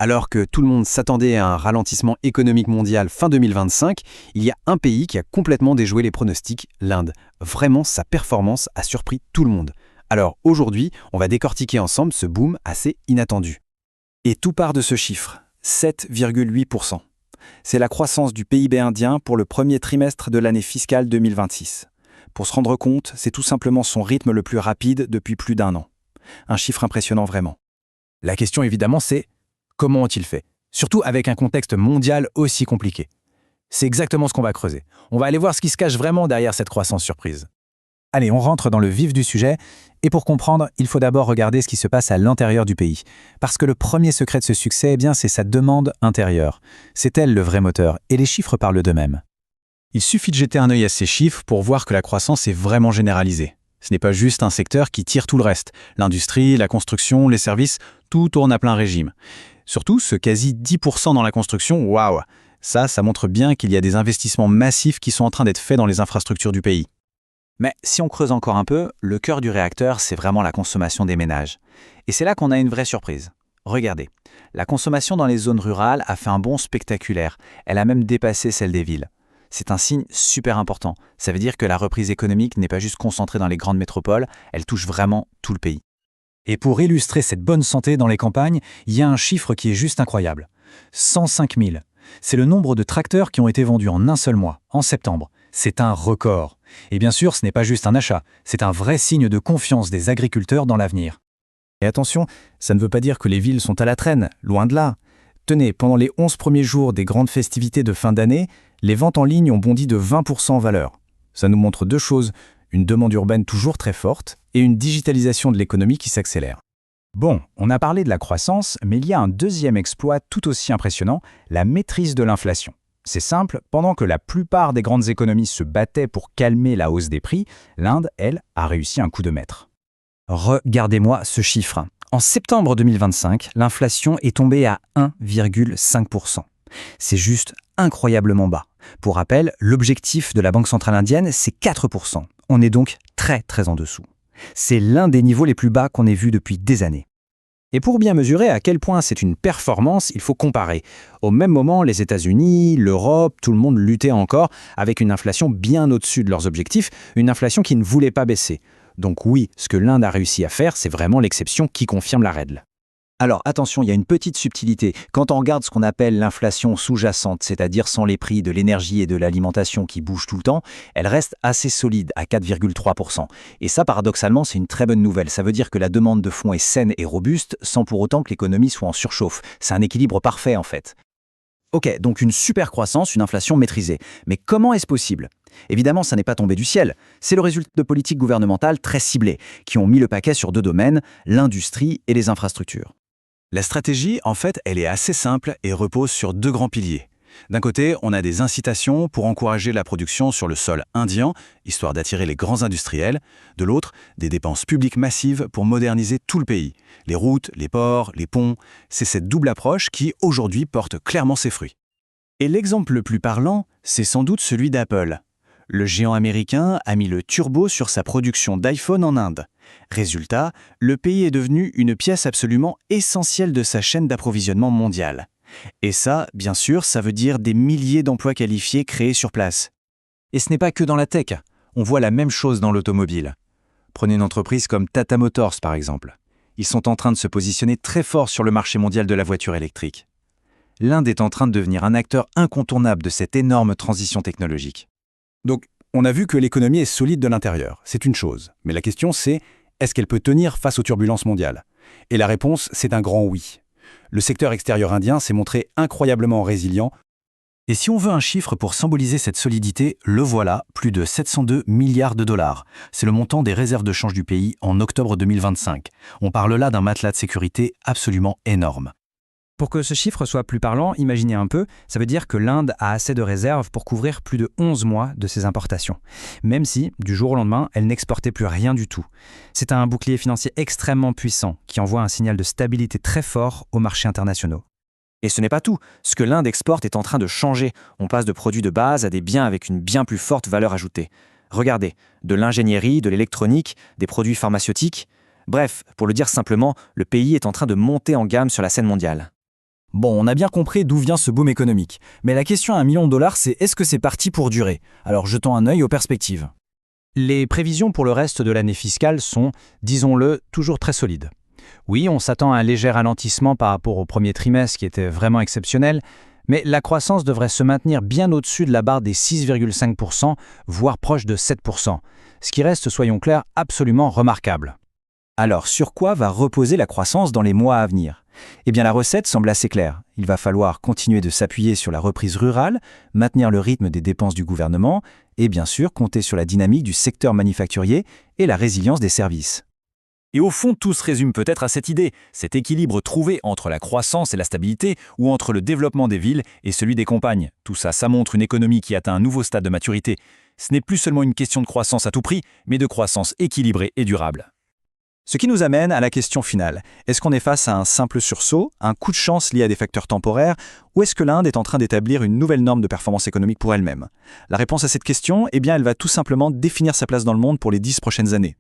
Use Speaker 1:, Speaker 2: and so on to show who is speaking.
Speaker 1: Alors que tout le monde s'attendait à un ralentissement économique mondial fin 2025, il y a un pays qui a complètement déjoué les pronostics, l'Inde. Vraiment, sa performance a surpris tout le monde. Alors aujourd'hui, on va décortiquer ensemble ce boom assez inattendu.
Speaker 2: Et tout part de ce chiffre, 7,8%. C'est la croissance du PIB indien pour le premier trimestre de l'année fiscale 2026. Pour se rendre compte, c'est tout simplement son rythme le plus rapide depuis plus d'un an. Un chiffre impressionnant vraiment.
Speaker 3: La question évidemment c'est comment ont-ils fait? Surtout avec un contexte mondial aussi compliqué. C'est exactement ce qu'on va creuser. On va aller voir ce qui se cache vraiment derrière cette croissance surprise. Allez, on rentre dans le vif du sujet, et pour comprendre, il faut d'abord regarder ce qui se passe à l'intérieur du pays. Parce que le premier secret de ce succès, c'est sa demande intérieure. C'est elle le vrai moteur, et les chiffres parlent d'eux-mêmes. Il suffit de jeter un œil à ces chiffres pour voir que la croissance est vraiment généralisée. Ce n'est pas juste un secteur qui tire tout le reste. L'industrie, la construction, les services, tout tourne à plein régime. Surtout, ce quasi 10% dans la construction, waouh! Ça montre bien qu'il y a des investissements massifs qui sont en train d'être faits dans les infrastructures du pays.
Speaker 2: Mais si on creuse encore un peu, le cœur du réacteur, c'est vraiment la consommation des ménages. Et c'est là qu'on a une vraie surprise. Regardez, la consommation dans les zones rurales a fait un bond spectaculaire. Elle a même dépassé celle des villes. C'est un signe super important. Ça veut dire que la reprise économique n'est pas juste concentrée dans les grandes métropoles, elle touche vraiment tout le pays.
Speaker 3: Et pour illustrer cette bonne santé dans les campagnes, il y a un chiffre qui est juste incroyable. 105 000. C'est le nombre de tracteurs qui ont été vendus en un seul mois, en septembre. C'est un record. Et bien sûr, ce n'est pas juste un achat, c'est un vrai signe de confiance des agriculteurs dans l'avenir. Et attention, ça ne veut pas dire que les villes sont à la traîne, loin de là. Tenez, pendant les 11 premiers jours des grandes festivités de fin d'année, les ventes en ligne ont bondi de 20% en valeur. Ça nous montre deux choses, une demande urbaine toujours très forte et une digitalisation de l'économie qui s'accélère. Bon, on a parlé de la croissance, mais il y a un deuxième exploit tout aussi impressionnant, la maîtrise de l'inflation. C'est simple, pendant que la plupart des grandes économies se battaient pour calmer la hausse des prix, l'Inde, elle, a réussi un coup de maître. Regardez-moi ce chiffre. En septembre 2025, l'inflation est tombée à 1,5%. C'est juste incroyablement bas. Pour rappel, l'objectif de la Banque centrale indienne, c'est 4%. On est donc très en dessous. C'est l'un des niveaux les plus bas qu'on ait vus depuis des années. Et pour bien mesurer à quel point c'est une performance, il faut comparer. Au même moment, les États-Unis, l'Europe, tout le monde luttait encore avec une inflation bien au-dessus de leurs objectifs, une inflation qui ne voulait pas baisser. Donc oui, ce que l'Inde a réussi à faire, c'est vraiment l'exception qui confirme la règle.
Speaker 2: Alors attention, il y a une petite subtilité. Quand on regarde ce qu'on appelle l'inflation sous-jacente, c'est-à-dire sans les prix de l'énergie et de l'alimentation qui bougent tout le temps, elle reste assez solide à 4,3%. Et ça, paradoxalement, c'est une très bonne nouvelle. Ça veut dire que la demande de fonds est saine et robuste, sans pour autant que l'économie soit en surchauffe. C'est un équilibre parfait en fait. Ok, donc une super croissance, une inflation maîtrisée. Mais comment est-ce possible ? Évidemment, ça n'est pas tombé du ciel. C'est le résultat de politiques gouvernementales très ciblées, qui ont mis le paquet sur deux domaines, l'industrie et les infrastructures.
Speaker 3: La stratégie, en fait, elle est assez simple et repose sur deux grands piliers. D'un côté, on a des incitations pour encourager la production sur le sol indien, histoire d'attirer les grands industriels. De l'autre, des dépenses publiques massives pour moderniser tout le pays. Les routes, les ports, les ponts, c'est cette double approche qui, aujourd'hui, porte clairement ses fruits. Et l'exemple le plus parlant, c'est sans doute celui d'Apple. Le géant américain a mis le turbo sur sa production d'iPhone en Inde. Résultat, le pays est devenu une pièce absolument essentielle de sa chaîne d'approvisionnement mondiale. Et ça, bien sûr, ça veut dire des milliers d'emplois qualifiés créés sur place. Et ce n'est pas que dans la tech. On voit la même chose dans l'automobile. Prenez une entreprise comme Tata Motors, par exemple. Ils sont en train de se positionner très fort sur le marché mondial de la voiture électrique. L'Inde est en train de devenir un acteur incontournable de cette énorme transition technologique. Donc, on a vu que l'économie est solide de l'intérieur, c'est une chose. Mais la question c'est, est-ce qu'elle peut tenir face aux turbulences mondiales ? Et la réponse, c'est un grand oui. Le secteur extérieur indien s'est montré incroyablement résilient. Et si on veut un chiffre pour symboliser cette solidité, le voilà, plus de 702 milliards de dollars. C'est le montant des réserves de change du pays en octobre 2025. On parle là d'un matelas de sécurité absolument énorme. Pour que ce chiffre soit plus parlant, imaginez un peu, ça veut dire que l'Inde a assez de réserves pour couvrir plus de 11 mois de ses importations, même si, du jour au lendemain, elle n'exportait plus rien du tout. C'est un bouclier financier extrêmement puissant qui envoie un signal de stabilité très fort aux marchés internationaux.
Speaker 2: Et ce n'est pas tout. Ce que l'Inde exporte est en train de changer. On passe de produits de base à des biens avec une bien plus forte valeur ajoutée. Regardez, de l'ingénierie, de l'électronique, des produits pharmaceutiques. Bref, pour le dire simplement, le pays est en train de monter en gamme sur la scène mondiale.
Speaker 4: Bon, on a bien compris d'où vient ce boom économique. Mais la question à $1 million, c'est est-ce que c'est parti pour durer? Alors jetons un œil aux perspectives.
Speaker 2: Les prévisions pour le reste de l'année fiscale sont, disons-le, toujours très solides. Oui, on s'attend à un léger ralentissement par rapport au premier trimestre qui était vraiment exceptionnel, mais la croissance devrait se maintenir bien au-dessus de la barre des 6,5%, voire proche de 7%, ce qui reste, soyons clairs, absolument remarquable.
Speaker 4: Alors, sur quoi va reposer la croissance dans les mois à venir? Eh bien, la recette semble assez claire. Il va falloir continuer de s'appuyer sur la reprise rurale, maintenir le rythme des dépenses du gouvernement et bien sûr compter sur la dynamique du secteur manufacturier et la résilience des services.
Speaker 3: Et au fond, tout se résume peut-être à cette idée, cet équilibre trouvé entre la croissance et la stabilité, ou entre le développement des villes et celui des campagnes. Tout ça, ça montre une économie qui atteint un nouveau stade de maturité. Ce n'est plus seulement une question de croissance à tout prix, mais de croissance équilibrée et durable.
Speaker 4: Ce qui nous amène à la question finale. Est-ce qu'on est face à un simple sursaut, un coup de chance lié à des facteurs temporaires, ou est-ce que l'Inde est en train d'établir une nouvelle norme de performance économique pour elle-même? La réponse à cette question, eh bien, elle va tout simplement définir sa place dans le monde pour les 10 prochaines années.